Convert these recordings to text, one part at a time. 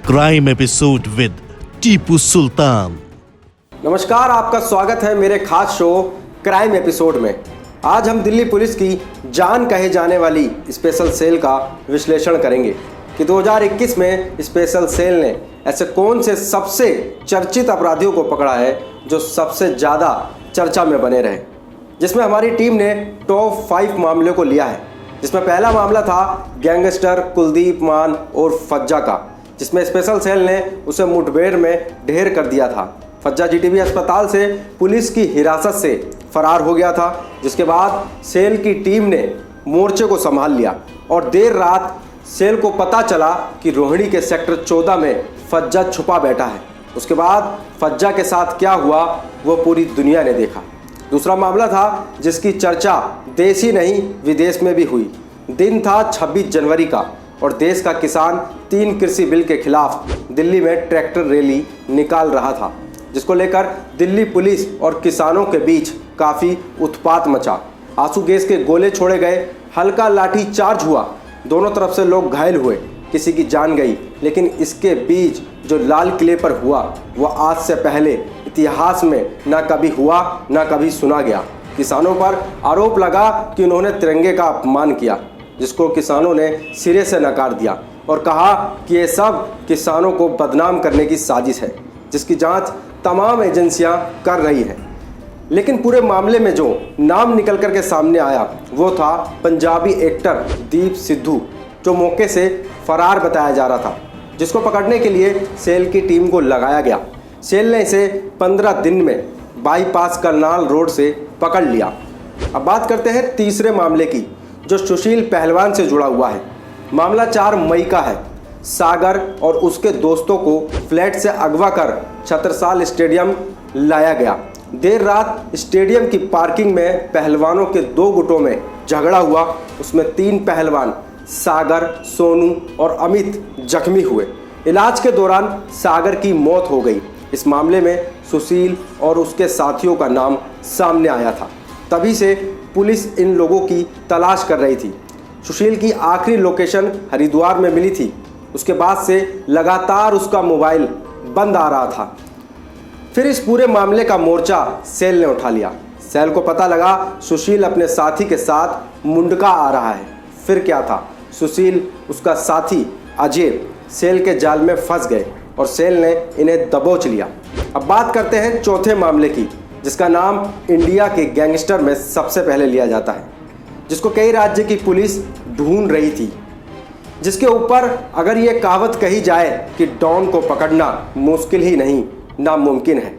Crime episode with Tipu Sultan. नमस्कार, आपका स्वागत है मेरे खास शो क्राइम एपिसोड में। आज हम दिल्ली पुलिस की जान कहे जाने वाली स्पेशल सेल का विश्लेषण करेंगे कि 2021 में स्पेशल सेल ने ऐसे कौन से सबसे चर्चित अपराधियों को पकड़ा है जो सबसे ज़्यादा चर्चा में बने रहे। जिसमें हमारी टीम ने टॉप 5 मामलों को लिया है, जिसमें पहला मामला था गैंगस्टर कुलदीप मान और फज्जा का, जिसमें स्पेशल सेल ने उसे मुठभेड़ में ढेर कर दिया था। फज्जा जीटीबी अस्पताल से पुलिस की हिरासत से फरार हो गया था, जिसके बाद सेल की टीम ने मोर्चे को संभाल लिया और देर रात सेल को पता चला कि रोहिणी के सेक्टर 14 में फज्जा छुपा बैठा है। उसके बाद फज्जा के साथ क्या हुआ वो पूरी दुनिया ने देखा। दूसरा मामला था जिसकी चर्चा देश ही नहीं विदेश में भी हुई। दिन था 26 जनवरी का और देश का किसान 3 कृषि बिल के खिलाफ दिल्ली में ट्रैक्टर रैली निकाल रहा था, जिसको लेकर दिल्ली पुलिस और किसानों के बीच काफ़ी उत्पात मचा। आंसू गैस के गोले छोड़े गए, हल्का लाठी चार्ज हुआ, दोनों तरफ से लोग घायल हुए, किसी की जान गई। लेकिन इसके बीच जो लाल किले पर हुआ वह आज से पहले इतिहास में ना कभी हुआ ना कभी सुना गया। किसानों पर आरोप लगा कि उन्होंने तिरंगे का अपमान किया, जिसको किसानों ने सिरे से नकार दिया और कहा कि ये सब किसानों को बदनाम करने की साजिश है, जिसकी जांच तमाम एजेंसियां कर रही हैं। लेकिन पूरे मामले में जो नाम निकल कर के सामने आया वो था पंजाबी एक्टर दीप सिद्धू, जो मौके से फरार बताया जा रहा था, जिसको पकड़ने के लिए सेल की टीम को लगाया गया। सेल ने इसे 15 दिन में बाईपास करनाल रोड से पकड़ लिया। अब बात करते हैं तीसरे मामले की, जो सुशील पहलवान से जुड़ा हुआ है। मामला 4 मई का है। सागर और उसके दोस्तों को फ्लैट से अगवा कर छत्रसाल स्टेडियम लाया गया। देर रात स्टेडियम की पार्किंग में पहलवानों के 2 गुटों में झगड़ा हुआ। उसमें 3 पहलवान सागर, सोनू और अमित जख्मी हुए। इलाज के दौरान सागर की मौत हो गई। इस मामले में सुशील और उसके साथियों का नाम सामने आया था। तभी से पुलिस इन लोगों की तलाश कर रही थी। सुशील की आखिरी लोकेशन हरिद्वार में मिली थी। उसके बाद से लगातार उसका मोबाइल बंद आ रहा था। फिर इस पूरे मामले का मोर्चा सेल ने उठा लिया। सेल को पता लगा सुशील अपने साथी के साथ मुंडका आ रहा है। फिर क्या था, सुशील उसका साथी अजय सेल के जाल में फंस गए और सेल ने इन्हें दबोच लिया। अब बात करते हैं चौथे मामले की, जिसका नाम इंडिया के गैंगस्टर में सबसे पहले लिया जाता है, जिसको कई राज्य की पुलिस ढूंढ रही थी, जिसके ऊपर अगर ये कहावत कही जाए कि डॉन को पकड़ना मुश्किल ही नहीं नामुमकिन है।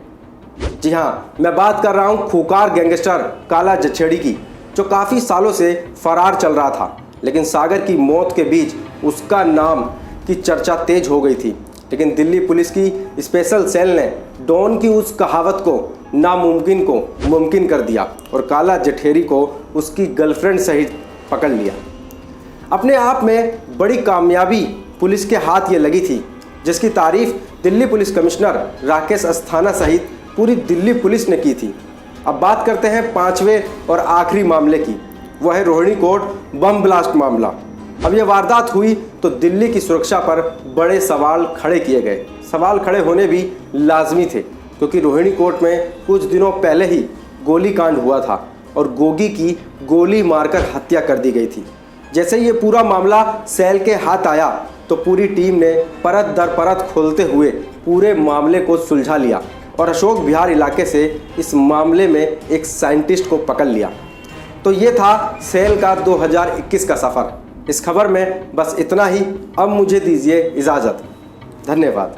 जी हाँ, मैं बात कर रहा हूँ खूंखार गैंगस्टर काला जछेड़ी की, जो काफ़ी सालों से फरार चल रहा था। लेकिन सागर की मौत के बीच उसका नाम की चर्चा तेज हो गई थी। लेकिन दिल्ली पुलिस की स्पेशल सेल ने डॉन की उस कहावत को नामुमकिन को मुमकिन कर दिया और काला जठेरी को उसकी गर्लफ्रेंड सहित पकड़ लिया। अपने आप में बड़ी कामयाबी पुलिस के हाथ ये लगी थी, जिसकी तारीफ दिल्ली पुलिस कमिश्नर राकेश अस्थाना सहित पूरी दिल्ली पुलिस ने की थी। अब बात करते हैं 5वें और आखिरी मामले की, वह है रोहिणी कोर्ट बम ब्लास्ट मामला। अब यह वारदात हुई तो दिल्ली की सुरक्षा पर बड़े सवाल खड़े किए गए। सवाल खड़े होने भी लाजमी थे, क्योंकि रोहिणी कोर्ट में कुछ दिनों पहले ही गोलीकांड हुआ था और गोगी की गोली मारकर हत्या कर दी गई थी। जैसे ये पूरा मामला सेल के हाथ आया तो पूरी टीम ने परत दर परत खोलते हुए पूरे मामले को सुलझा लिया और अशोक विहार इलाके से इस मामले में एक साइंटिस्ट को पकड़ लिया। तो ये था सेल का 2021 का सफ़र। इस खबर में बस इतना ही। अब मुझे दीजिए इजाज़त। धन्यवाद।